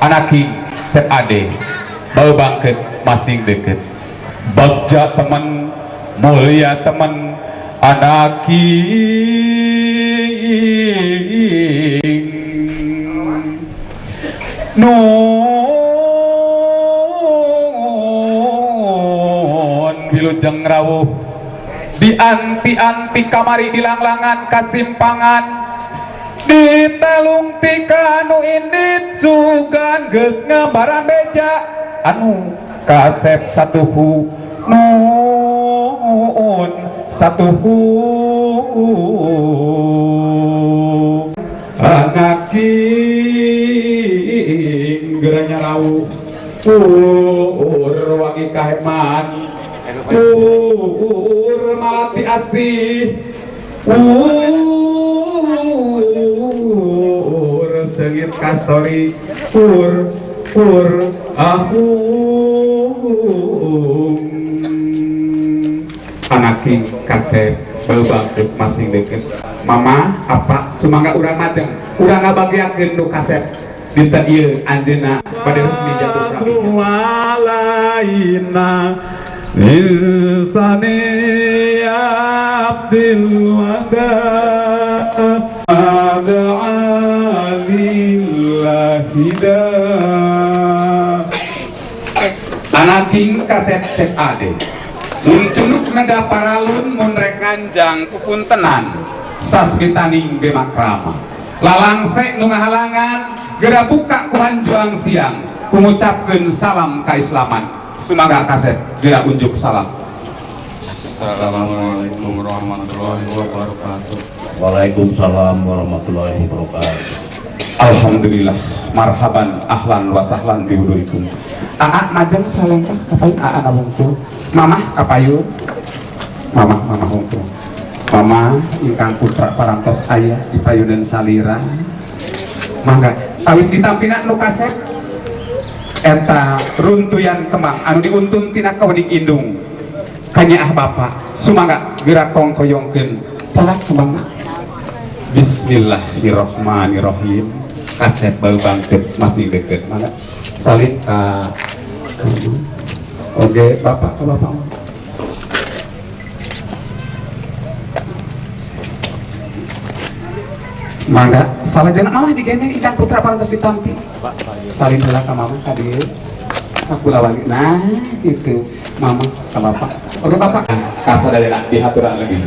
anaking cek ade bau bangket masing deket bagja teman mulia teman anaking nun wilujeng rawuh dianti-anti kamari dilanglangan kasimpangan ditelung tikanu indit sugan geus ngambaran beja anu kasep satuhu nun satuhu anaking geranya rawuh wangi kaheman malati asih sengit kastori anaking kasep bebangkit masing deket mama apa sumangga urang majeng urang ngabagiakeun nu kasep dinten ieu anjeunna bade resmi jatuh alaina insani abdil wada ada'alillahida anaking kasep cek ade muncunuk nada paralun munrek nganjang kupuntenan sasmitaning bemakrama lalangsek nu ngahalangan gera buka kuhan juang siang mengucapkan salam keislaman sumaga kasep gera unjuk salam. Assalamualaikum warahmatullahi wabarakatuh. Waalaikumsalam warahmatullahi wabarakatuh. Alhamdulillah marhaban ahlan wa sahlan bihudurikum. Aa majeng salengkah kapayun aa nabungkul mamah kapayun mamah hungkul mama ingkang putra parantos ayah dipayunan salira mangga awis ditampina nu kasep eta runtuyan kembang anu diuntun tina kawening indung kanyaah bapak sumangga gerak kongkoyongkeun salah kembangna. Bismillahirrahmanirrahim. Kasep bau bangkit masih deket mangga salin ka oke bapak ke bapak mangga salah jeneng mah digene ikan putra parantos ditampi salin heula ka mama ka dieu aku lawali nah itu mama ka bapak oke bapak kasadayana dihaturan lagi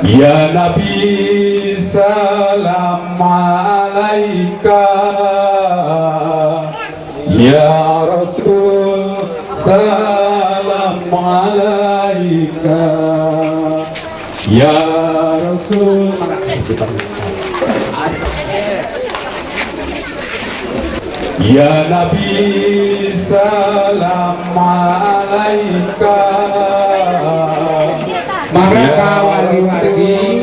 ya nabi salam alaika ya rasul salam alaika ya rasul ya nabi salam alaika maka wargi-wargi